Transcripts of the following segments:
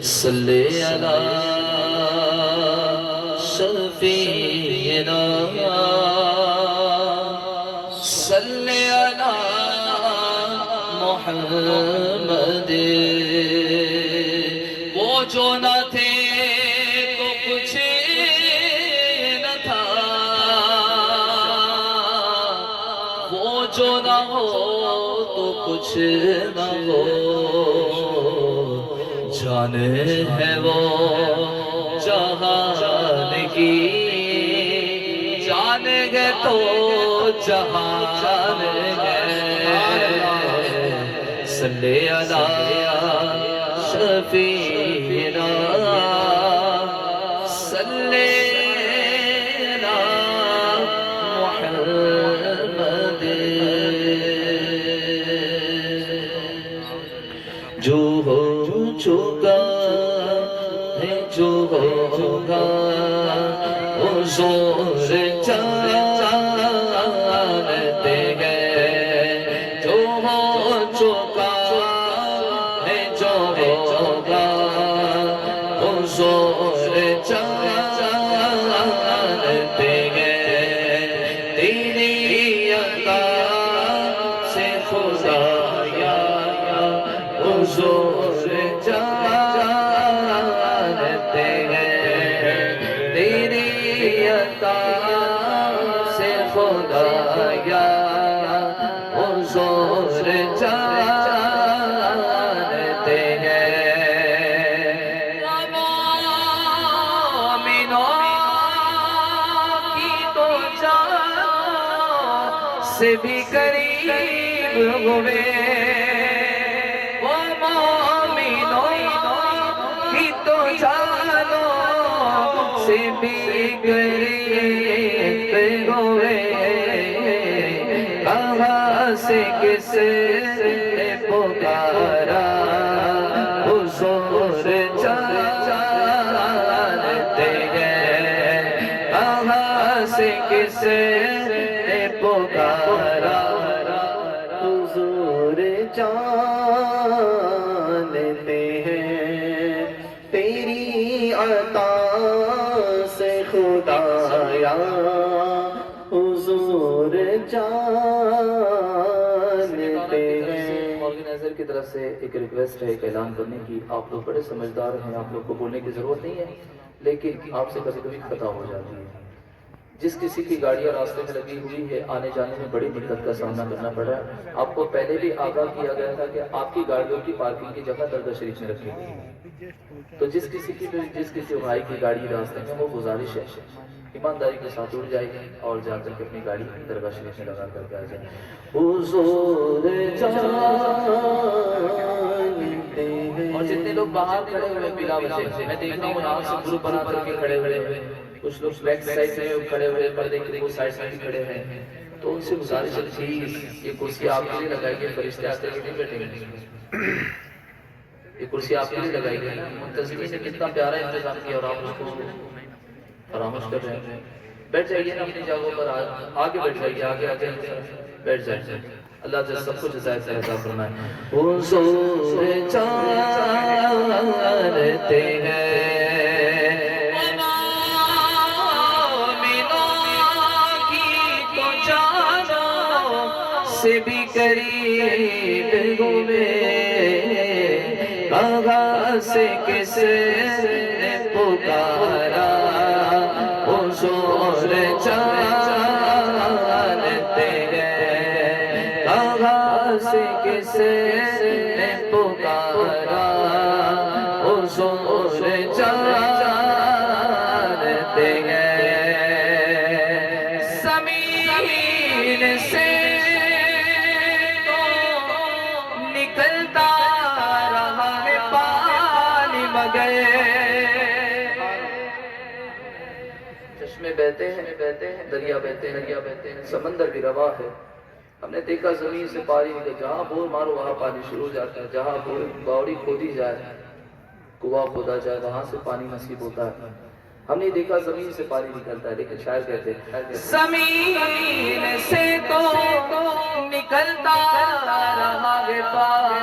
صلی علی شفیعنا صلی علی محمد وہ جو نہ تھے تو کچھ نہ تھا وہ جو نہ ہو تو کچھ نہ ہو جان ہے وہ جہان کی جان ہے تو جہان ہے صلی علی شفیعنا صلی علی محمد جو ہو چکا ہے جو ہوگا حضور جانتے ہیں جو ہو چکا ہے جو ہوگا حضور جانتے ہیں تیری عطا سے خدایا حضور جانتے ہیں تیری عطا سے خدایا حضور جانتے ہیں مومنوں کی تو جان سے بھی قریب ہوئے سے بھی قریب ہوئے کہاں سے کس نے پکارا حضور جانتے ہیں کہاں سے کس نے پکارا حضور جانتے ہیں تیری عطا سے خدایا حضور جانتے ہیں۔ آرگنائزر کی طرف سے ایک ریکویسٹ ہے ایک اعلان کرنے کی، آپ لوگ بڑے سمجھدار ہیں، آپ لوگ کو بولنے کی ضرورت نہیں ہے، لیکن آپ سے کبھی کبھی خطا ہو جاتی ہے۔ جس کسی کی گاڑیاں راستے میں لگی ہوئی ہے آنے جانے میں بڑی دقت کا سامنا کرنا پڑا ہے۔ آپ کو پہلے بھی آگاہ کیا گیا تھا کہ آپ کی گاڑیوں کی پارکنگ کی جگہ درگاہ شریف میں رکھی گئی ہے، تو جس کسی بھائی کی گاڑی راستے میں وہ گزارش ہے ایمانداری کے ساتھ اڑ جائے گی اور جا کر کے اپنی گاڑی درگاہ شریف میں لگا کر کے آ جائے۔ حضور جانتے ہیں۔ اور جتنے لوگ باہر کھڑے ہوئے بلا وجہ میں دیکھتا ہوں نام سے گروپ بنا کر کے کھڑے ہوئے، کچھ لوگ بیک سائڈ میں کھڑے ہوئے، پردے کے وہ سائڈ میں بھی کھڑے ہیں، تو ان سے گزارش ہے پلیز یہ کرسی آپ کے لیے لگائی گئی، فرشتے آتے کے نہیں بیٹھیں گے، یہ کرسی آپ کے لیے لگائی گئی۔ منتظمین نے کتنا پیارا انتظام کیا اور آپ اس کو فراموش کر رہے ہیں۔ بیٹھ جائیے نا اپنی جگہوں پر، آگے بیٹھ جائیے، آگے بیٹھ جائیے۔ اللہ جل سب کو جزائے خیر عطا فرمائے۔ حضور جانتے ہیں سے بھی قریب ہوئے کہاں سے کس نے پکارا حضور جانتے ہیں کہاں سے کس نے پکارا حضور جانتے ہیں۔ زمین سے نکلتا رہا ہے پانی مگر چشمے بہتے ہیں دریا بہتے ہیں سمندر بھی رواں ہے۔ ہم نے دیکھا زمین سے پانی نکل، جہاں بور مارو وہاں پانی شروع ہو جاتا ہے، جہاں باوڑی کھودی جائے کنواں کھودا جائے وہاں سے پانی نصیب ہوتا ہے۔ ہم نے دیکھا زمین سے پانی نکلتا ہے، لیکن شاعر کہتے ہیں زمین سے تو نکلتا رہا ہے پانی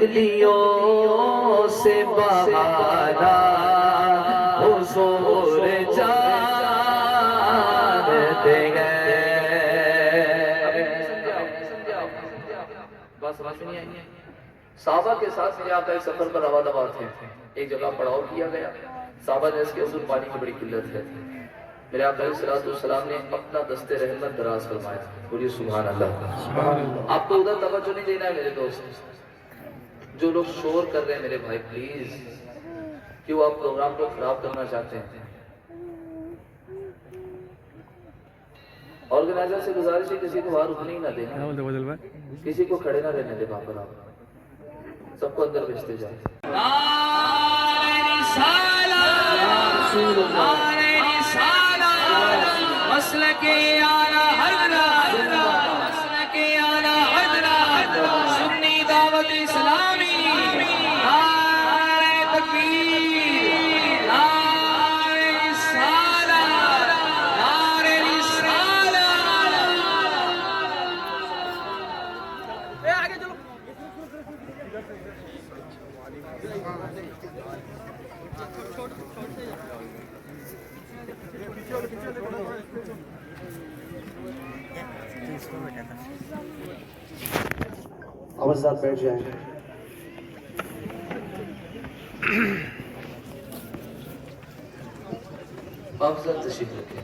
تتلیوں سے بہانا حضور جانتے گئے. بس سمجھ نہیں آئی. صحابہ کے ساتھ میرے آقا ایک سفر پر رواں تھے. ایک جگہ پڑاؤ کیا گیا. صحابہ نے اس کے حضور پانی کی بڑی قلت ہے. میرے آقا علیہ السلام نے اپنا دستے رحمت دراز فرمایا. بولیے سبحان اللہ. آپ کو ادھر توجہ نہیں دینا ہے میرے دوست. جو لوگ شور کر رہے ہیں میرے بھائی پلیز، کیوں آپ پروگرام کو خراب کرنا چاہتے ہیں؟ آرگنائزر سے گزارش ہے کسی کو باہر رکنے ہی نہ دینا، کسی کو کھڑے نہ رہنے دے. وہاں پر آپ سب کو اندر بھیجتے جائیں. مسلک اعلیٰ حضرت، مسلک اعلیٰ حضرت، سنی دعوت اسلامی، نعرہ تکبیر، نعرہ رسالت، نعرہ رسالت. آگے چلو. آواز بیٹھ جائیں. افضل تشریف رکھیں.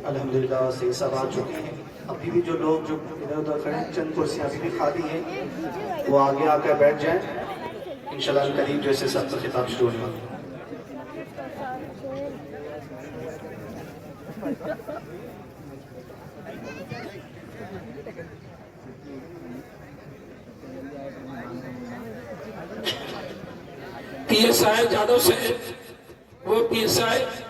الحمدللہ صحیح سب آ چکے ہیں. ابھی بھی جو لوگ جو ادھر ادھر کھڑے ہیں چند کرسیاں ابھی بھی خالی ہیں، وہ آگے آ کر بیٹھ جائیں. انشاءاللہ قریب جیسے سب کا خطاب شروع ہوگا. پی ایس آئی جادو صاحب، وہ پی ایس آئی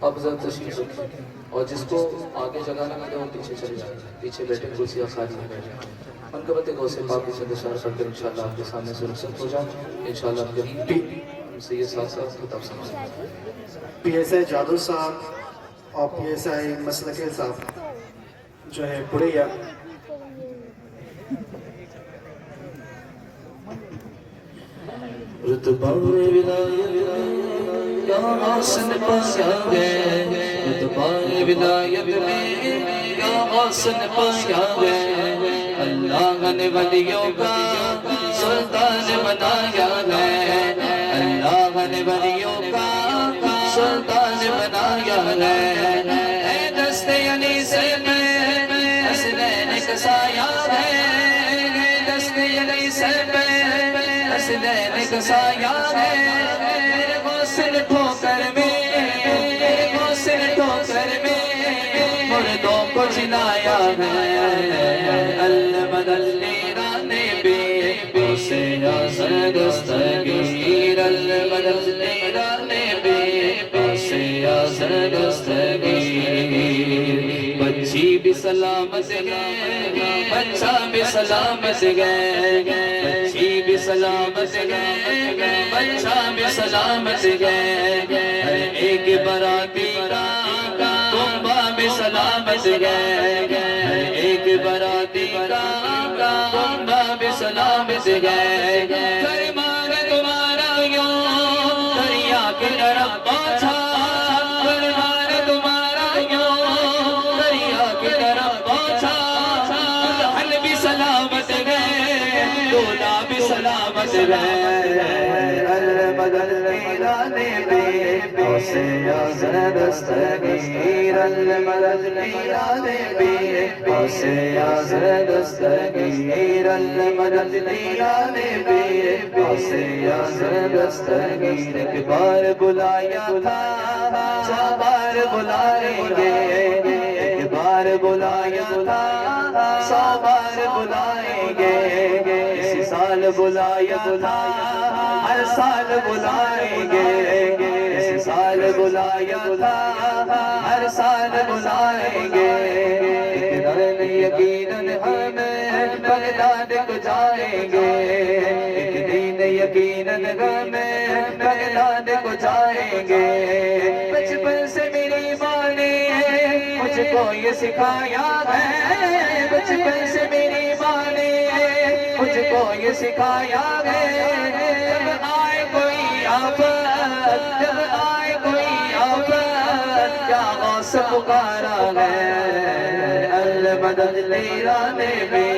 افضل تشریف رکھیں اور جس کو آگے جگہ نہ ملے وہ پیچھے چلے جائیں. پیچھے بیٹھے کرسیاں خالی ہیں بیٹھ جائیں. منقبت غوث پاک سے اشارہ کر کے انشاءاللہ آپ کے سامنے سے رخصت ہو جائیں. انشاءاللہ آپ کے ہم سے یہ ساتھ ساتھ خطاب سمجھیں. پی ایس آئی جادو صاحب اور پی ایس آئی مسلکے صاحب جو ہے پورے یا رتبہ ولایت یا حسن پایا گئے، رتبہ ولایت میں یا حسن پایا گئے. اللہ نے ولیوں کا سلطان بنایا گئے، اللہ نے ولیوں کا سلطان بنایا گئے. اے دست علی سے میں حسنین کا سایہ ہے، دست علی سے میں حسنین کا سایہ ہے. میرے غسل ٹھوکر میں، میرے غسل ٹھوکر میں مردوں کو جلایا ہے. المدل رانے بے سے آزر دستگیر، المدل رانے بے سے آزر دستگیر. بچی بھی سلامت گئے، بچہ بھی سلامت گئے، بچی بھی سلامت گئے، بچہ بھی سلامت گئے. ہر ایک براتی کا کنبہ بھی سلامت گئے، ہر ایک براتی کا کنبہ بھی سلامت گئے. فرمان تمہارا یوں دریا کے طرف پہنچا، فرمان تمہارا یوں دریا کے طرف پہنچا. دلہن بھی سلامت گئے، دولہا بھی سلامت گئے. المدل رانے بے سے آزر دستگیر، المدل رانے بے سے آزر دستگیر، المدل رانے بے سے آزر دستگیر. ایک بار بلایا تھا 100 بار بلائیں گے، ایک بار بلایا تھا 100 بار بلائیں گے. اسی سال بلایا تھا ہر سال بلائیں گے، اسی سال بلایا تھا ہر سال بلائیں گے. ایک یقیناً ہم بغداد کو جائیں گے، ایک دن یقیناً غم بغداد کو جائیں گے. بچپن سے میری ماں نے مجھ کو یہ سکھایا ہے, بچپن سے میری ماں نے مجھ کو یہ سکھایا ہے. جب آئے کوئی آفت, جب آئے کوئی آفت, کیا غوث پکارا ہے, المدد تیرا نبی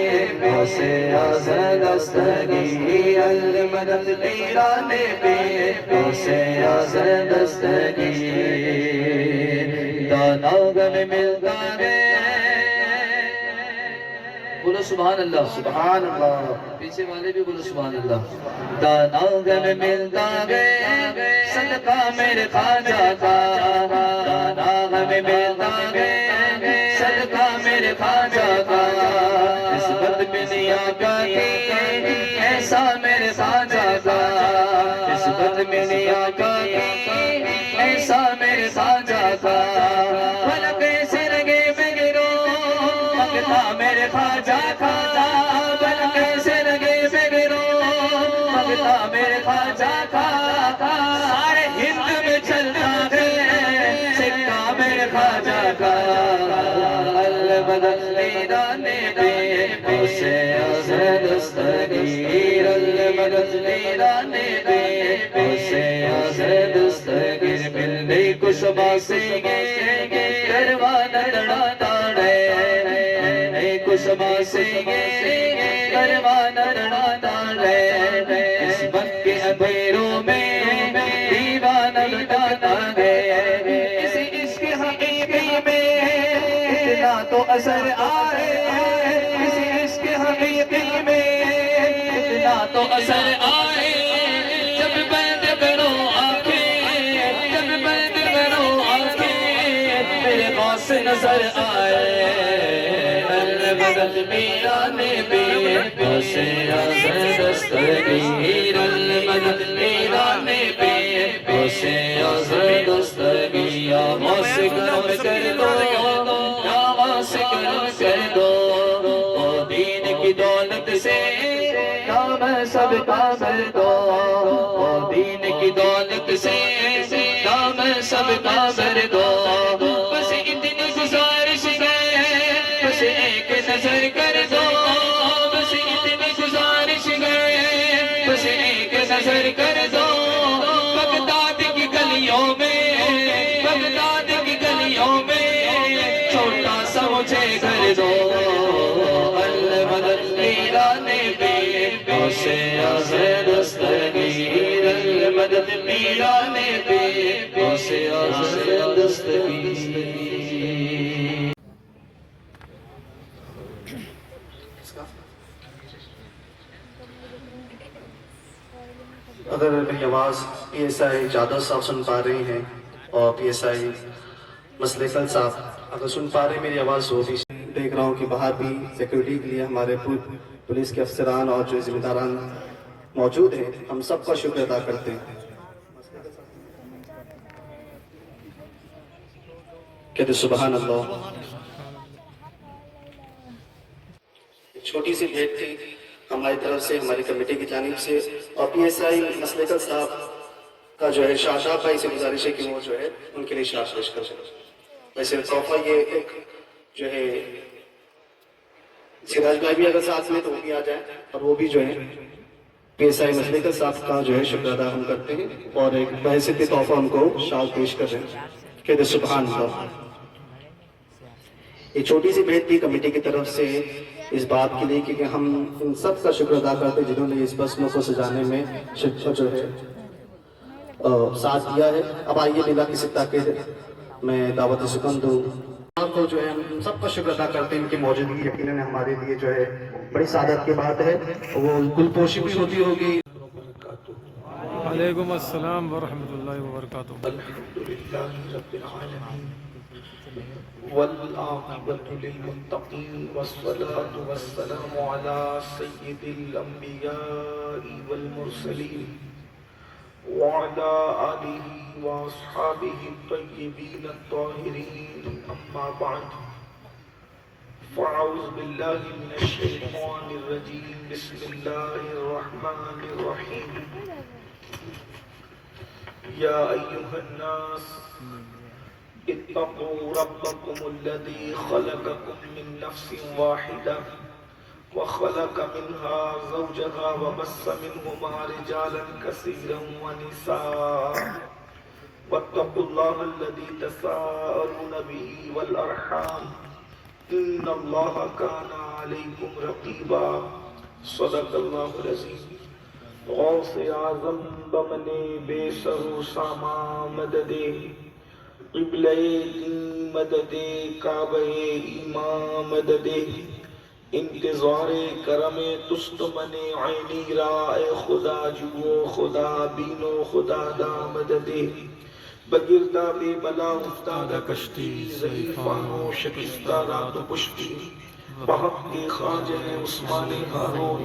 غوث اعظم دستگیر, المدد تیرا نبی غوث اعظم دستگیر. دانا غم ملتا ہے, بولو سبحان اللہ. سبحان اللہ. پیچھے والے بھی بولو سبحان اللہ. دانا غم ملتا ہے صدقہ میرے خواجہ کا, دانا غم ملتا ہے صدقہ میرے خواجہ کا. نسبت دنیا کا ایسا میرے خواجہ کا, نسبت دنیا کا ایسا میرے خواجہ کا. بھلا کیسے لگے بگڑو مگتا میرے خواجہ کا, بھلا کیسے لگے بگڑو مگتا میرے خواجہ کا. سارے ہند میں چلتا ہے سکہ میرے خواجہ کا, المدد تیرا نبی غوث اعظم دستگیر, المدد تیرا نبی غوث اعظم دستگیر. ملنے کو شباسیں گے کروانہ لڑاتا ہے, ملنے کو شباسیں گے کروانہ لڑاتا ہے. عصمت کے اندھیروں میں دیوانہ لٹاتا ہے. اسی عشق حقیقی میں اتنا تو اثر آئے, اسی عشق حقیقی میں اتنا تو اثر آئے. جب بند کرو آنکھیں, جب بند کرو آنکھیں, میرے غوث نظر آئے. المدد میرا نبی غوث اعظم دستگیر, المدد میرا نبی غوث اعظم دستگیر. یا غوث کرم کر دو, یا غوث کرم کر دو, او دین کی دولت سے کام سب کا کر دو, او دین کی دولت سے کام سب کا کر دو. بس اتنی گزارش ہے, بس ایک نظر کر دو, بس اتنی گزارش ہے, بس ایک نظر کر دو. بغداد کی گلیوں میں, بغداد کی گلیوں میں چھوٹا سا مجھے گھر دو. المدد تیرا نبی غوث اعظم دستگیر, المدد تیرا نبی غوث اعظم دستگیر. اگر میری آواز پی ایس آئی جادو صاحب سن پا رہی ہیں اور پی ایس آئی مسلکل صاحب اگر سن پا رہے ہیں میری آواز, وہ بھی دیکھ رہا ہوں کہ باہر بھی سیکورٹی کے لیے ہمارے پولیس کے افسران اور جو ذمہ داران موجود ہیں, ہم سب کا شکر ادا کرتے ہیں. کہتے سبحان اللہ. ایک چھوٹی سی بھیٹ تھی ہماری طرف سے, ہماری کمیٹی کی جانب سے, اور پی ایس آئی مسلکل صاحب کا جو ہے شاداب بھائی سے گزارش ہے کہ وہ جو ہے ان کے لیے شاد پیش کر سکتے. ویسے تحفہ یہ ایک جو ہے سراج بھائی بھی اگر ساتھ میں تو وہ بھی آ جائیں, اور وہ بھی جو ہے پی ایس آئی مسلکل صاحب کا جو ہے شکر ادا ہم کرتے ہیں, اور ایک بحیثیت تحفہ ہم کو شاد پیش کر رہے ہیں. کہتے سبحان اللہ. یہ چھوٹی سی بھیٹ تھی کمیٹی کی طرف سے اس بات کے لیے کہ ہم ان سب کا شکر ادا کرتے جنہوں نے اس بسموں کو سجانے میں جو ہے ساتھ دیا ہے. اب آئیے بلا کسی تاکہ میں دعوت سکن دوں آپ کو, جو ہے ہم سب کا شکر ادا کرتے ہیں. ان کی موجودگی یقیناً ہمارے لیے جو ہے بڑی سعادت کی بات ہے. وہ گل پوشی بھی ہوتی ہوگی. وعلیکم السلام ورحمۃ اللہ وبرکاتہ. الحمدللہ رب العالمین والعاقبۃ للمتقین والصلاة والسلام علی سید الانبیاء والمرسلین وعلی آلہ واصحابہ الطیبین الطاہرین. اما بعد فأعوذ بالله من الشيطان الرجيم بسم الله الرحمن الرحيم يا أيها الناس اتقوا ربكم الذي خلقكم من نفس واحدة وخلق منها زوجها وبث منهما رجالا كثيرا ونساء واتقوا الله الذي تساءلون به والأرحام إن الله كان عليكم رقيبا صدق الله العظيم غوث اعظم بمنے بے سر و ساما مددے قبلہ دین مددے کعبہ ایمان مددے انتظار کرم تست منے عینی را اے خدا جو خدا بینو خدا دا مددے بگردہ بے بلا افتادہ کشتی ضعیفانو شکستہ رات و پشتی بحق کے خواجہ عثمان ہارون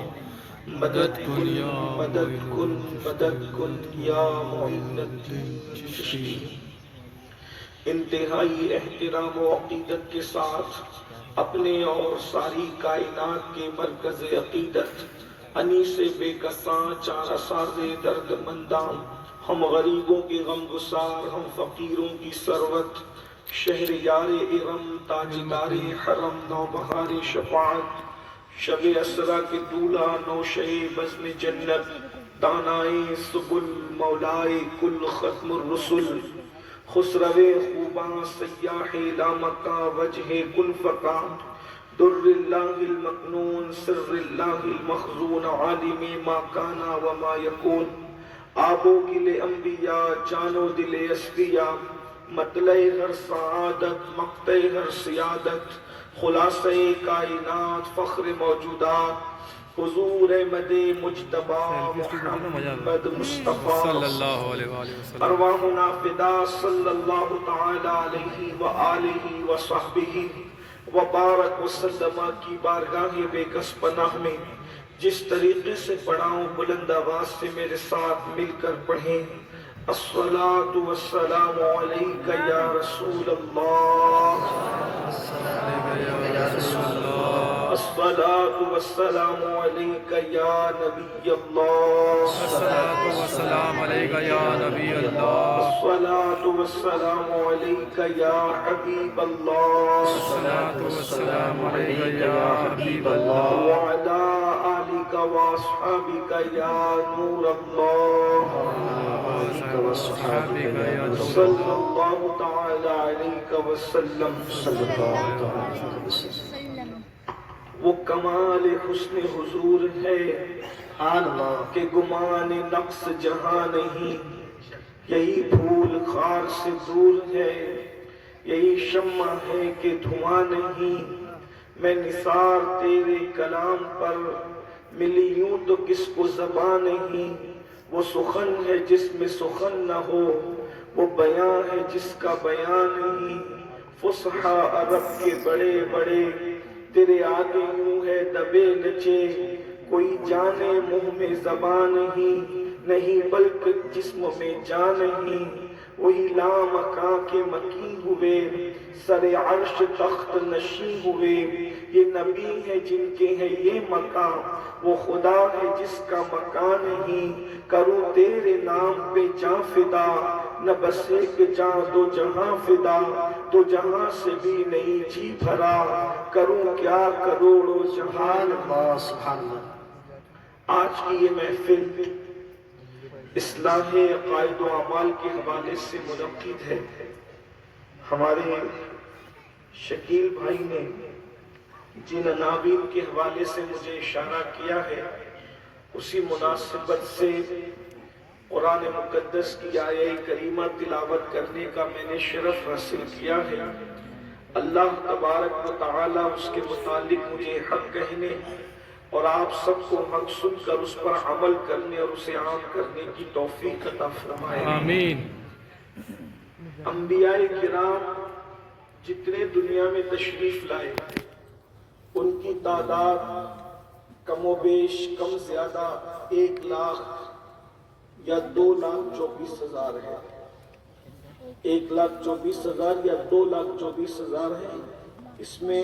مدد کن مدد کن مدد کن یا معین الدین چشتی انتہائی احترام و عقیدت کے ساتھ اپنے اور ساری کائنات کے مرکز عقیدت انیس بے کساں چارہ ساز درد مندان ہم غریبوں کے غم گسار ہم فقیروں کی ثروت شہر یار ارم تاجدار حرم نوبہار شفاعت شب اسرا کے دولہ نوشہ بزم جنت دانائے سبل مولائے کل ختم الرسل خسرو خوباں سیاح لامکہ وجہ کل فقا در اللہ المکنون سر اللہ المخزون عالم ما کانا وما یکون آب و گل انبیاء جان و دل اسفیاء مطلع ہر سعادت مقطع ہر سیادت خلاصہ کائنات فخر موجودات حضور احمد مجتبی محمد مصطفیٰ صلی اللہ علیہ وسلم ارواحنا فدا صلی اللہ تعالی علیہ وآلہ وصحبہ وبارک وسلم کی بارگاہ بے کس پناہ میں جس طریقے سے پڑھاؤں بلند آواز سے میرے ساتھ مل کر پڑھیں الصلاة والسلام علیکہ یا رسول اللہ الصلاة والسلام علیکہ یا نبی اللہ الصلاۃ والسلام علیکہ یا نبی اللہ الصلاة والسلام علیکہ یا حبیب اللہ الصلاۃ والسلام علیکہ یا حبیب اللہ وعلى آلك وأصحابك يا نور الله وصحابک یا نور صلى الله تعالى عليك وسلم وہ کمال حسن حضور ہے کہ گمان نقص جہاں نہیں یہی پھول خار سے دور ہے یہی شمع ہے کہ دھواں نہیں میں نثار تیرے کلام پر ملی یوں تو کس کو زبان نہیں وہ سخن ہے جس میں سخن نہ ہو وہ بیان ہے جس کا بیان نہیں فصحا عرب کے بڑے بڑے تیرے آگے یوں ہے دبے نچے کوئی جانے منہ میں زبان نہیں بلکہ جسم میں جان نہیں وہی لامکاں کے مکی ہوئے سر عرش تخت نشی ہوئے یہ نبی ہے جن کے ہے یہ مقام وہ خدا ہے جس کا مکان نہیں کروں تیرے نام پہ جاں فدا نہ بس ایک جاں دو جہاں فدا تو جہاں سے بھی نہیں جی بھرا کروں کیا کروڑوں جہان آج کی یہ محفل اصلاح عقائد و اعمال کے حوالے سے منعقد ہے ہمارے شکیل بھائی نے جن عناوین کے حوالے سے مجھے اشارہ کیا ہے اسی مناسبت سے قرآن مقدس کی آیہ کریمہ تلاوت کرنے کا میں نے شرف حاصل کیا ہے اللہ تبارک و تعالی اس کے متعلق مجھے حق کہنے اور آپ سب کو حق سن کر اس پر عمل کرنے اور اسے عام کرنے کی توفیق عطا فرمائے آمین انبیاء کرام جتنے دنیا میں تشریف لائے ان کی تعداد کم و بیش کم زیادہ 1,00,000 یا 2,24,000 ہے 1,24,000 یا 2,24,000 ہے اس میں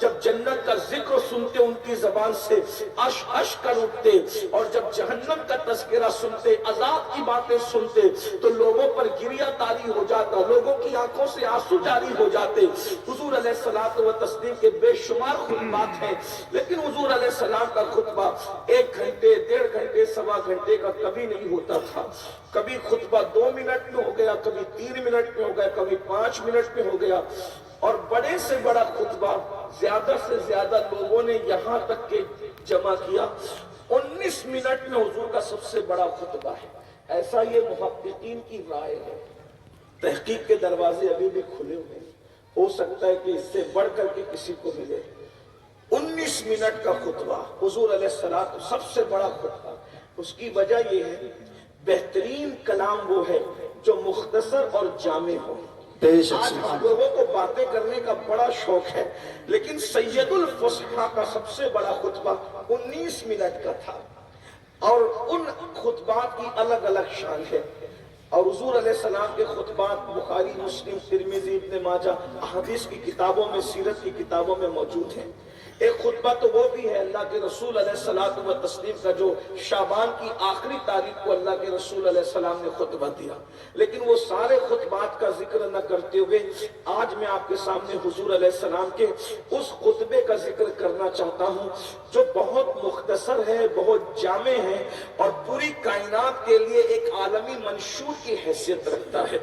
جب جنت کا ذکر سنتے ان کی زبان سے اش اش کر اٹھتے، اور جب جہنم کا تذکرہ سنتے، عذاب کی باتیں سنتے تو لوگوں پر گریہ تاری ہو جاتا، لوگوں کی آنکھوں سے آنسو جاری ہو جاتے۔ حضور علیہ الصلوۃ والتسلیم کے بے شمار خطبات ہیں، لیکن حضور علیہ السلام کا خطبہ 1 گھنٹے، 1.5 گھنٹے، 1.25 گھنٹے کا کبھی نہیں ہوتا تھا۔ کبھی خطبہ 2 منٹ میں ہو گیا، کبھی 3 منٹ میں ہو گیا، کبھی 5 منٹ میں ہو گیا، اور بڑے سے بڑا خطبہ زیادہ سے زیادہ لوگوں نے یہاں تک کہ جمع کیا 19 منٹ میں حضور کا سب سے بڑا خطبہ ہے۔ ایسا یہ محققین کی رائے ہے۔ تحقیق کے دروازے ابھی بھی کھلے ہوئے ہیں، ہو سکتا ہے کہ اس سے بڑھ کر کے کسی کو ملے۔ 19 منٹ کا خطبہ حضور علیہ السلام سب سے بڑا خطبہ۔ اس کی وجہ یہ ہے بہترین کلام وہ ہے جو مختصر اور جامع ہو۔ آج ہم لوگوں کو باتیں کرنے کا بڑا شوق ہے، لیکن سید الفصحاء کا سب سے بڑا خطبہ 19 منٹ کا تھا، اور ان خطبات کی الگ الگ شان ہے۔ اور حضور علیہ السلام کے خطبات بخاری، مسلم، ترمذی، ابن ماجہ، احادیث کی کتابوں میں، سیرت کی کتابوں میں موجود ہیں۔ ایک خطبہ تو وہ بھی ہے اللہ کے رسول علیہ الصلوۃ والتسلیم کا جو شعبان کی آخری تاریخ کو اللہ کے رسول علیہ السلام نے خطبہ دیا، لیکن وہ سارے خطبات کا ذکر نہ کرتے ہوئے آج میں آپ کے سامنے حضور علیہ السلام کے اس خطبے کا ذکر کرنا چاہتا ہوں جو بہت مختصر ہے، بہت جامع ہے، اور پوری کائنات کے لیے ایک عالمی منشور کی حیثیت رکھتا ہے۔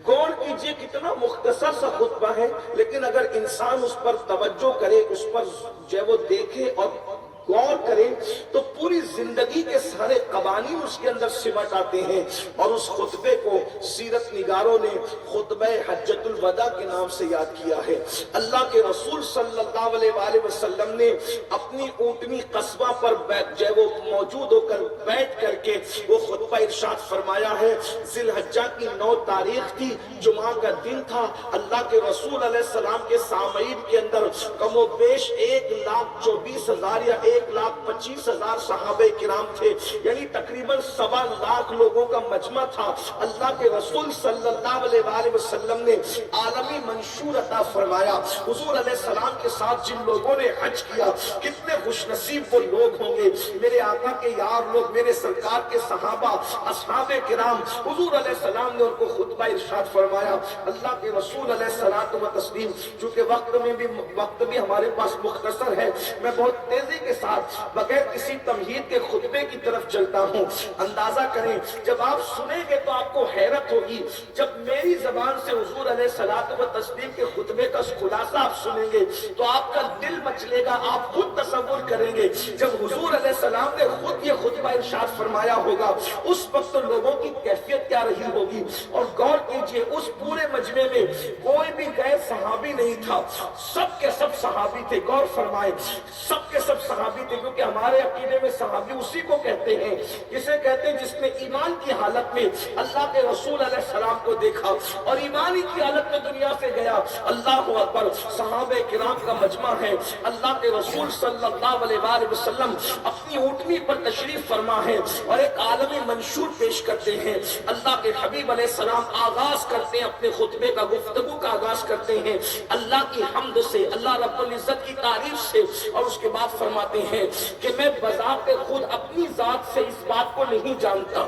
غور کیجئے کتنا مختصر سا خطبہ ہے، لیکن اگر انسان اس پر توجہ کرے، اس پر جو ہے وہ دیکھے اور غور کرے تو پوری زندگی کے سارے قوانین اس کے اندر سمٹ آتے ہیں۔ اور اس خطبے کو سیرت نگاروں نے خطبہ حجۃ الوداع کے نام سے یاد کیا ہے۔ اللہ کے رسول صلی اللہ علیہ وآلہ وسلم نے اپنی اونٹنی قصبہ پر جو ہے وہ موجود ہو کر بیٹھ کر کے وہ خطبہ ارشاد فرمایا ہے۔ ذی الحجہ کی 9 تاریخ تھی، جمعہ کا دن تھا۔ اللہ کے رسول علیہ السلام کے سامعین کے اندر کم و بیش 1,24,000 یا 1,25,000 صحابہ کرام تھے، یعنی تقریباً 1.25 لاکھ لوگوں کا مجمع تھا۔ اللہ کے رسول صلی اللہ علیہ وآلہ وسلم نے عالمی منشور عطا فرمایا۔ حضور علیہ السلام کے ساتھ جن لوگوں نے حج کیا، کتنے خوش نصیب وہ لوگ ہوں گے، میرے آقا کے یار لوگ، میرے سرکار کے صحابہ، اصحاب کرام۔ حضور علیہ السلام نے ان کو خطبہ ارشاد فرمایا۔ اللہ کے رسول علیہ الصلوۃ والتسلیم، چونکہ وقت بھی ہمارے پاس مختصر ہے، میں بہت تیزی کے ساتھ بغیر کسی تمہید کے خطبے کی طرف چلتا ہوں۔ اندازہ کریں، جب آپ سنیں گے تو آپ کو حیرت ہوگی۔ جب میری زبان سے حضور علیہ الصلوۃ والتسلیم کے خطبے کا خلاصہ آپ سنیں گے تو آپ کا دل مچلے گا۔ آپ خود تصور کریں گے جب حضور علیہ السلام نے خود یہ خطبہ ارشاد فرمایا ہوگا، اس وقت لوگوں کی کیفیت کیا رہی ہوگی۔ اور غور کیجئے، اس پورے مجمع میں کوئی بھی غیر صحابی نہیں تھا، سب کے سب صحابی تھے۔ غور فرمائے، سب کے سب صحابی تھے، کیونکہ ہمارے عقیدے میں صحابی اسی کو کہتے ہیں جسے کہتے ہیں جس نے ایمان کی حالت میں اللہ کے رسول علیہ السلام کو دیکھا اور ایمانی کی حالت میں دنیا سے گیا۔ اللہ اکبر، صحابہ کرام کا مجمع ہے۔ اللہ کے رسول صلی اللہ علیہ وآلہ وسلم اپنی اونٹنی پر تشریف فرما ہے اور ایک عالمی منشور پیش کرتے ہیں۔ اللہ کے حبیب علیہ السلام آغاز کرتے ہیں اپنے خطبے کا، گفتگو کا آغاز کرتے ہیں اللہ کی حمد سے، اللہ رب العزت کی تعریف سے، اور اس کے بعد فرماتے ہیں کہ میں بذات خود اپنی ذات سے اس بات کو نہیں جانتا۔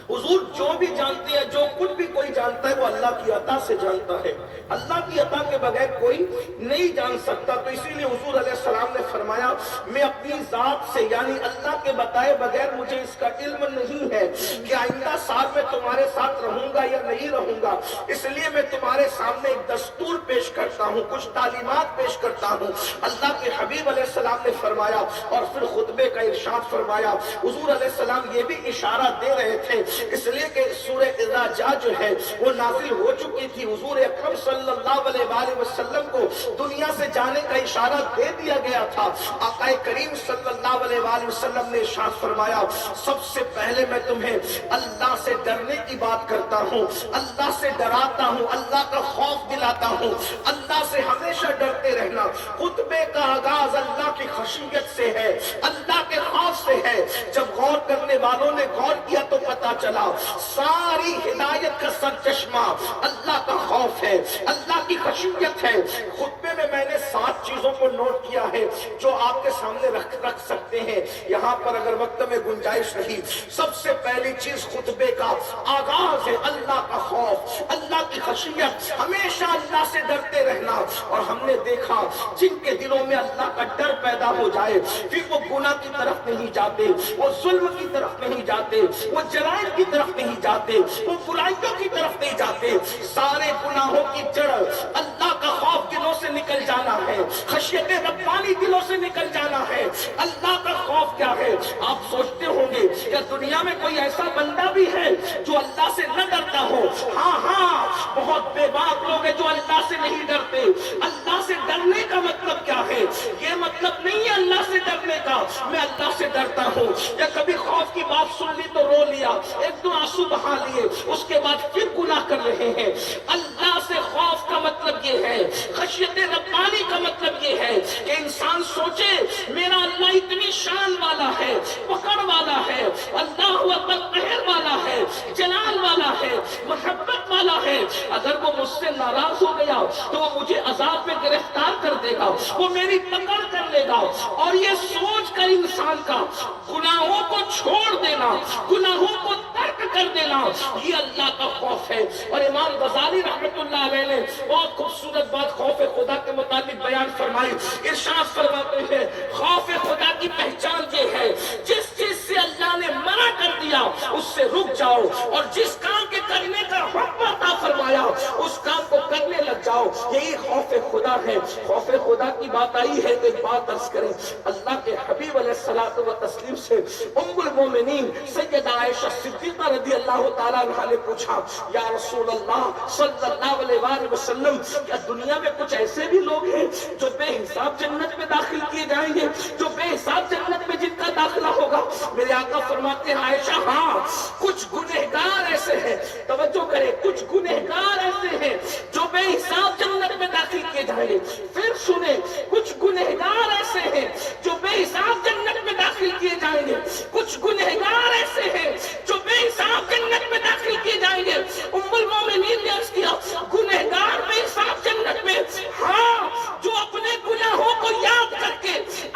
حضور جو بھی جانتے ہیں، جو کچھ بھی کوئی جانتا ہے وہ اللہ کی عطا سے جانتا ہے۔ اللہ کی عطا کے بغیر کوئی نہیں جان سکتا۔ تو اسی لیے حضور علیہ السلام نے فرمایا میں اپنی ذات سے، یعنی اللہ کے بتائے بغیر مجھے اس کا علم نہیں ہے کہ آئندہ سال میں تمہارے ساتھ رہوں گا یا نہیں رہوں گا، اس لیے میں تمہارے سامنے ایک دستور پیش کرتا ہوں، کچھ تعلیمات پیش کرتا ہوں۔ اللہ کے حبیب علیہ السلام نے فرمایا اور پھر خطبے کا ارشاد فرمایا۔ حضور علیہ السلام یہ بھی اشارہ دے رہے تھے، اس لیے کہ سورہ اذا جاء جو ہے وہ نازل ہو چکی تھی۔ حضور اکرم صلی اللہ علیہ وآلہ وسلم کو دنیا سے جانے کا اشارہ دے دیا گیا تھا۔ آقا کریم صلی اللہ علیہ وآلہ وسلم نے ارشاد فرمایا سب سے پہلے میں تمہیں اللہ سے ڈرنے کی بات کرتا ہوں، اللہ سے ڈراتا ہوں، اللہ کا خوف دلاتا ہوں، اللہ سے ہمیشہ ڈرتے رہنا۔ خطبے کا آغاز اللہ کی خشیت سے ہے، اللہ کے خوف خوف سے ہے. جب غور کرنے والوں نے غور کیا تو پتا چلا ساری ہدایت کا سرچشمہ اللہ کا خوف ہے, اللہ کی خشیت ہے. خطبے میں میں نے 7 چیزوں کو نوٹ کیا ہے جو آپ کے سامنے رکھ سکتے ہیں یہاں پر اگر وقت میں گنجائش رہی. سب سے پہلی چیز خطبے کا آغاز ہے اللہ کا خوف, اللہ کی خشیت, ہمیشہ اللہ سے ڈرتے رہنا. اور ہم نے دیکھا جن کے دلوں میں اللہ کا ڈر پیدا ہو جائے پھر وہ گناہ کی طرف نہیں جاتے, وہ ظلم کی طرف نہیں جاتے, وہ جرائم کی طرف نہیں جاتے, وہ برائیوں کی طرف نہیں جاتے. سارے گناہوں کی جڑ اللہ کا خوف دلوں سے نکل جانا ہے, خشیت ربانی دلوں سے نکل جانا ہے. اللہ کا خوف کیا ہے؟ آپ سوچتے ہوں گے کہ دنیا میں کوئی ایسا بندہ بھی ہے جو اللہ سے نہ ڈرتا ہو. ہاں, بہت بے باک لوگ ہیں جو اللہ سے نہیں ڈرتے. اللہ سے ڈرنے کا مطلب کیا ہے؟ یہ مطلب نہیں ہے اللہ سے ڈرنے کا میں اللہ سے ڈرتا ہوں, یا کبھی خوف کی بات سن لی تو رو لیا, 1-2 آنسو بہا لیے, اس کے بعد پھر گناہ کر رہے ہیں. اللہ سے خوف کا مطلب یہ ہے, خشیت ربانی کا مطلب یہ ہے کہ انسان سوچے میرا اللہ اتنی شان والا ہے, پکڑ والا ہے, اللہ اکبر قہر والا ہے, جلال والا ہے, محبت والا ہے. اگر وہ مجھ سے ناراض ہو گیا تو وہ مجھے عذاب میں گرفتار کر دے گا, وہ میری پکڑ کر لے گا. اور یہ سوچ کر انسان کا گناہوں کو چھوڑ دینا, گناہوں کو ترک کر دینا, یہ اللہ کا خوف ہے. اور امام غزالی رحمت اللہ علیہ نے بہت خوبصورت بات خوف خدا کے متعلق بیان فرمائی. ارشاد فرماتے ہیں خوف خدا کی پہچان یہ ہے جس چیز سے اللہ نے منع کر دیا اس سے رک جاؤ, اور جس کام کے کرنے کا حکم عطا فرمایا اس کام کو کرنے لگ جاؤ. یہی خوف خدا ہے. خوف خدا کی بات آئی ہے تو ایک بات عرض کریں. اللہ کے حبیب علیہ الصلوۃ والتسلیم سے ام المومنین سیدہ عائشہ صدیقہ رضی اللہ تعالیٰ عنہا نے پوچھا یا رسول اللہ صلی اللہ علیہ وآلہ وسلم, کیا دنیا میں کچھ ایسے بھی لوگ ہیں جو بے حساب جنت میں داخل کیے جائیں گے, جو بے حساب جنت میں جن کا داخلہ ہوگا؟ میرے آقا فرماتے ہیں عائشہ ہاں, کچھ گنہگار ایسے ہیں, توجہ کریں, کچھ گنہگار ایسے ہیں جو بے حساب جنت میں داخل کیے جائیں گے. پھر سنیں, کچھ گنہگار ایسے ہیں جو بے حساب جنت میں داخل کیے جائیں گے, کچھ گنہگار ایسے ہیں جو بے حساب جنت میں داخل کیے جائیں گے. ام المومنین نے عرض کیا گنہگار بے حساب جنت میں؟ ہاں, جو اپنے گناہوں کو یاد کر کے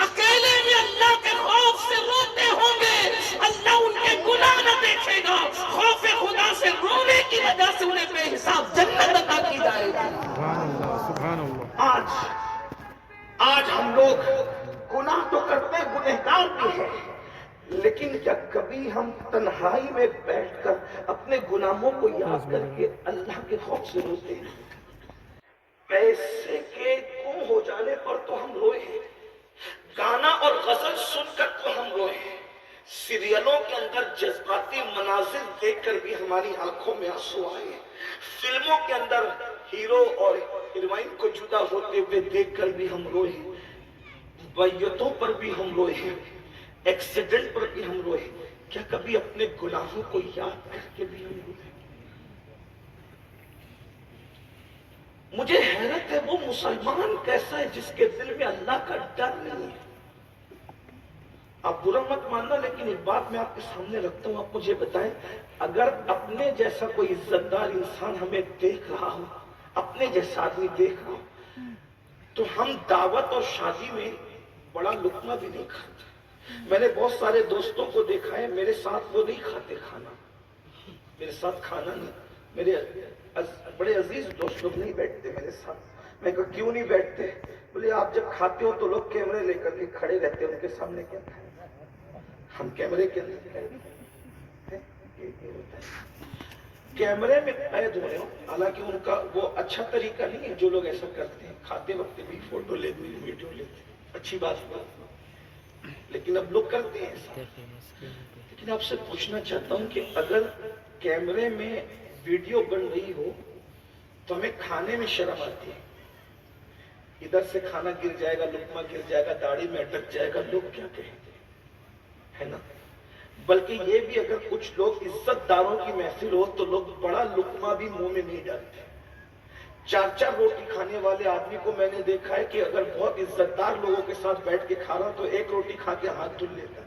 اکیلے میں اللہ کے خوف سے روتے ہوں گے, اللہ ان کے گناہ نہ دیکھے گا, خوف خدا سے رونے کی وجہ سے انہیں بے حساب جنت عطا کی جائے گی. سبحان اللہ. آج ہم لوگ گناہ تو کرتے, گنہگار بھی ہیں, لیکن کیا کبھی ہم تنہائی میں بیٹھ کر اپنے گناہوں کو یاد کر کے اللہ کے خوف سے روتے ہیں؟ پیسے کے گم ہو جانے پر تو ہم روئے ہیں, گانا اور غزل سن کر تو ہم روئے ہیں, سیریلوں کے اندر جذباتی مناظر دیکھ کر بھی ہماری آنکھوں میں آنسو آئے ہیں, فلموں کے اندر ہیرو اور ہیروئن کو جدا ہوتے ہوئے دیکھ کر بھی ہم روئے ہیں, بیعتوں پر بھی ہم روئے ہیں, ایکسیڈنٹ پر بھی ہم روئے ہیں. کیا کبھی اپنے گناہوں کو یاد کر کے بھی ہم روئے؟ مجھے حیرت ہے وہ مسلمان کیسا ہے جس کے دل میں اللہ کا ڈر نہیں ہے. آپ برا مت ماننا, لیکن ایک بات میں آپ کے سامنے رکھتا ہوں, آپ مجھے بتائیں اگر اپنے جیسا کوئی عزت دار انسان ہمیں دیکھ رہا ہو, اپنے جیسا آدمی دیکھ رہا ہو, تو ہم دعوت اور شادی میں بڑا لقمہ بھی نہیں کھاتے. میں نے بہت سارے دوستوں کو دیکھا ہے میرے ساتھ وہ نہیں کھاتے کھانا, میرے ساتھ کھانا نہیں, میرے بڑے عزیز دوست لوگ نہیں بیٹھتے میرے ساتھ. میں کہا کیوں نہیں بیٹھتے؟ بولے آپ جب کھاتے ہو تو لوگ کیمرے لے کر کے کھڑے رہتے ہیں, ان کے سامنے کیا کھائیں, ہم کیمرے کے اندر کیمرے میں قید ہوئے ہوں. حالانکہ ان کا وہ اچھا طریقہ نہیں ہے جو لوگ ایسا کرتے ہیں, کھاتے وقت بھی فوٹو لیتے ہیں, ویڈیو لیتے ہیں, اچھی بات ہے, لیکن اب لوگ کرتے ہیں ایسا. لیکن آپ سے پوچھنا چاہتا ہوں کہ اگر کیمرے میں ویڈیو بن رہی ہو تو ہمیں کھانے میں شرم آتی ہے, ادھر سے کھانا گر جائے گا, لقمہ گر جائے گا, داڑھی میں اٹک جائے گا, لوگ کیا کہیں گے, ہے نا. بلکہ یہ بھی اگر کچھ لوگ عزت داروں کی محفل ہو تو لوگ بڑا لقمہ بھی منہ میں نہیں ڈالتے. 4 روٹی کھانے والے آدمی کو میں نے دیکھا ہے کہ اگر بہت عزت دار لوگوں کے ساتھ بیٹھ کے کھا رہا تو 1 روٹی کھا کے ہاتھ دھل لیتا ہے,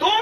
2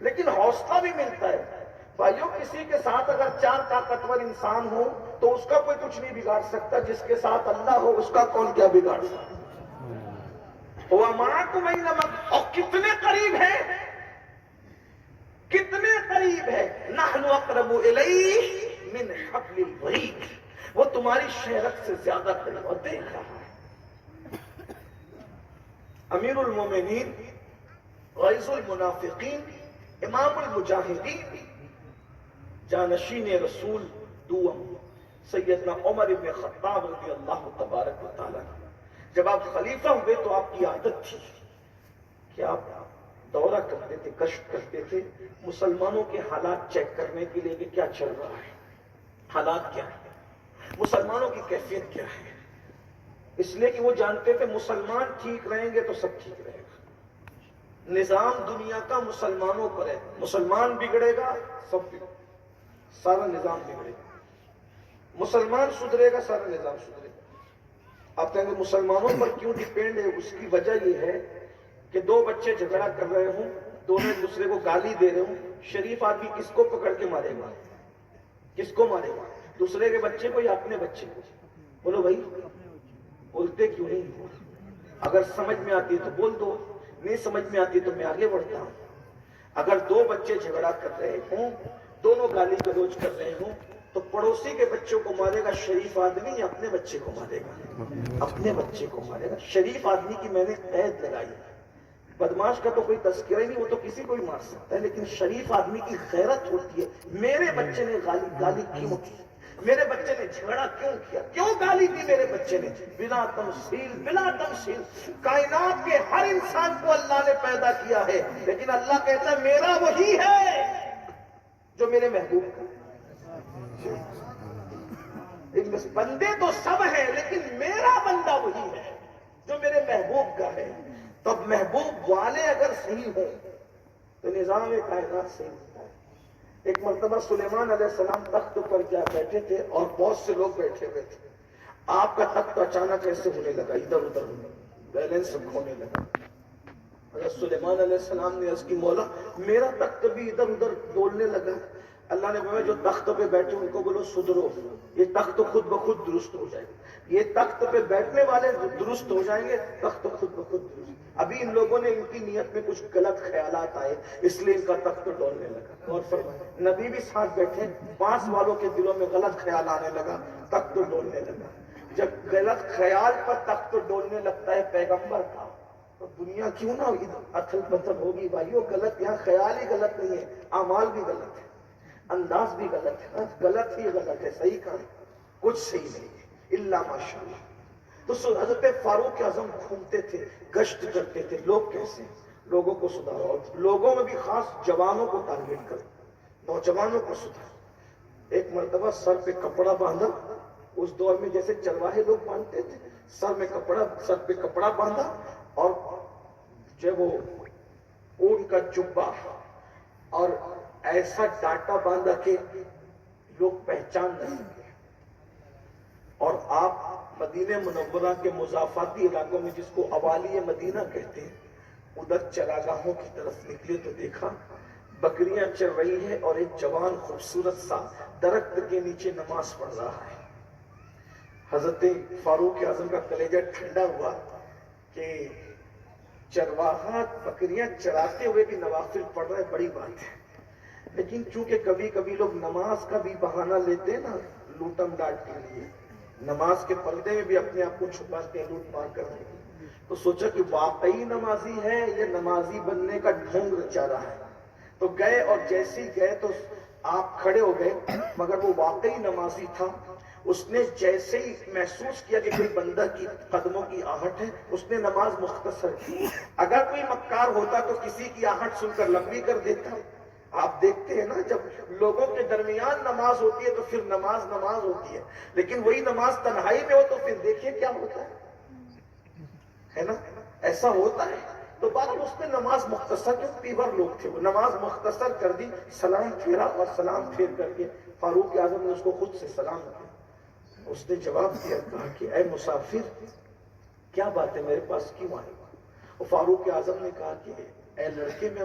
لیکن حوصلہ بھی ملتا ہے. بھائیوں کسی کے ساتھ اگر 4 طاقتور انسان ہو تو اس کا کوئی کچھ نہیں بگاڑ سکتا, جس کے ساتھ اللہ ہو اس کا کون کیا بگاڑ سکتا. وَمَعَكُمْ أَيْنَمَا, اور کتنے قریب ہے, کتنے قریب ہے. نَحْنُ أَقْرَبُ إِلَيْهِ مِنْ حَبْلِ الْوَرِيدِ, وہ تمہاری شہرت سے زیادہ قریب اور دیکھ رہا ہے. امیر المومنین, غیظ المنافقین, امام المجاہدین, جانشین رسول دوم سیدنا عمر بن خطاب رضی اللہ تبارک و تعالیٰ, جب آپ خلیفہ ہوئے تو آپ کی عادت تھی کہ آپ دورہ کرتے تھے, کشف کرتے تھے مسلمانوں کے حالات چیک کرنے کے لیے کہ کیا چل رہا ہے, حالات کیا ہے, مسلمانوں کی کیفیت کیا ہے. اس لیے کہ وہ جانتے تھے مسلمان ٹھیک رہیں گے تو سب ٹھیک رہے گا. نظام دنیا کا مسلمانوں پر ہے, مسلمان بگڑے گا سب بگڑے گا, سارا نظام بگڑے گا. مسلمان سدھرے گا سارا نظام سدھرے گا. آپ کہیں گے مسلمانوں پر کیوں ڈیپینڈ ہے؟ اس کی وجہ یہ ہے کہ 2 بچے جھگڑا کر رہے ہوں, دونوں ایک دوسرے کو گالی دے رہے ہوں, شریف آدمی کس کو پکڑ کے مارے گا؟ کس کو مارے گا؟ دوسرے کے بچے کو یا اپنے بچے کو؟ بولو بھائی, بولتے کیوں نہیں ہو؟ اگر سمجھ میں آتی ہے تو بول دو, نہیں سمجھ میں آتی تو میں آگے بڑھتا ہوں. اگر 2 بچے جھگڑا کر رہے ہوں, دونوں گالی گلوچ کر رہے ہوں, تو پڑوسی کے بچوں کو مارے گا شریف آدمی یا اپنے بچے کو مارے گا؟ اپنے بچے کو مارے گا. شریف آدمی کی میں نے قید لگائی. بدماش کا تو کوئی تذکرہ ہی نہیں, وہ تو کسی کو ہی مار سکتا ہے, لیکن شریف آدمی کی غیرت ہوتی ہے. میرے بچے نے گالی کیوں کی, میرے بچے نے جھگڑا کیوں کیا, کیوں گالی دی میرے بچے نے؟ بلا تمثیل. کائنات کے ہر انسان کو اللہ نے پیدا کیا ہے, لیکن اللہ کہتا ہے میرا وہی ہے جو میرے محبوب کا. بندے تو سب ہیں لیکن میرا بندہ وہی ہے جو میرے محبوب کا ہے. تب محبوب والے اگر صحیح ہوں تو نظام کائنات صحیح ہوتا ہے. ایک مرتبہ سلیمان علیہ السلام تخت پر جا بیٹھے تھے اور بہت سے لوگ بیٹھے ہوئے تھے. آپ کا تخت اچانک ایسے ہونے لگا, ادھر ادھر بیلنس کھونے لگا. حضرت سلیمان علیہ السلام نے عرض کی مولا میرا تخت بھی ادھر ادھر ڈولنے لگا. اللہ نے فرمایا جو تخت پہ بیٹھے ان کو بولو سدھرو, یہ تخت خود بخود درست ہو جائے گا. یہ تخت پہ بیٹھنے والے درست ہو جائیں گے, تخت خود بخود درست. ابھی ان لوگوں نے, ان کی نیت میں کچھ غلط خیالات آئے, اس لیے ان کا تخت ڈولنے لگا. اور فرمایا نبی بھی ساتھ بیٹھے, پاس والوں کے دلوں میں غلط خیال آنے لگا, تخت ڈولنے لگا. جب غلط خیال پر تخت ڈولنے لگتا ہے پیغمبر کا, تو دنیا کیوں نہ اتھل پتھل ہوگی. بھائیو غلط, یہاں خیال ہی غلط نہیں ہے, اعمال بھی غلط ہے, انداز بھی غلط ہے, غلط ہی غلط ہے, صحیح کہا کچھ صحیح نہیں ہے الا ماشاءاللہ. تو حضرت فاروق اعظم گھومتے تھے, گشت کرتے تھے, لوگ کیسے لوگوں کو سدھارو, اور لوگوں میں بھی خاص جوانوں کو ٹارگیٹ کرو, نوجوانوں کو سدھارو. ایک مرتبہ سر پہ کپڑا باندھا, اس دور میں جیسے چرواہے لوگ باندھتے تھے, سر پہ کپڑا باندھا, اور جو وہ اون کا جبہ اور ایسا ڈاٹا باندھا کہ لوگ پہچان نہ سکے. اور آپ مدینہ منورہ کے مضافاتی علاقوں میں, جس کو عوالی مدینہ کہتے ہیں, ادھر چراگاہوں کی طرف نکلے تو دیکھا بکریاں چر رہی ہے اور ایک جوان خوبصورت سا درخت کے نیچے نماز پڑھ رہا ہے. حضرت فاروق اعظم کا کلیجہ ٹھنڈا ہوا کہ چرواہا بکریاں چراتے ہوئے بھی نوافل پڑھ رہا ہے, بڑی بات ہے. لیکن چونکہ کبھی کبھی لوگ نماز کا بھی بہانہ لیتے ہیں نا لوٹم ڈاٹ کے لیے, نماز کے پردے میں بھی اپنے آپ کو چھپاتے ہیں لوٹ مار کرنے کے لیے, تو سوچا کہ واقعی نمازی ہے یا نمازی بننے کا ڈھونگ رچا رہا ہے. تو گئے, اور جیسے ہی گئے تو آپ کھڑے ہو گئے, مگر وہ واقعی نمازی تھا. اس نے جیسے ہی محسوس کیا کہ کوئی بندہ کی قدموں کی آہٹ ہے, اس نے نماز مختصر کی. اگر کوئی مکار ہوتا تو کسی کی آہٹ سن کر لمبی کر دیتا. آپ دیکھتے ہیں نا جب لوگوں کے درمیان نماز ہوتی ہے تو پھر نماز ہوتی ہے, لیکن وہی نماز تنہائی میں ہو تو پھر دیکھیے کیا ہوتا ہے نا, ایسا ہوتا ہے. تو بہرحال اس نے نماز مختصر, جو پیور لوگ تھے وہ نماز مختصر کر دی, سلام پھیرا, اور سلام پھیر کر کے فاروق اعظم نے اس کو خود سے سلام کیا. اس نے جواب دیا, کہا کہ اے مسافر کیا بات ہے, میرے پاس کیوں آئے؟ اور فاروق اعظم نے کہا کہ اے لڑکے میں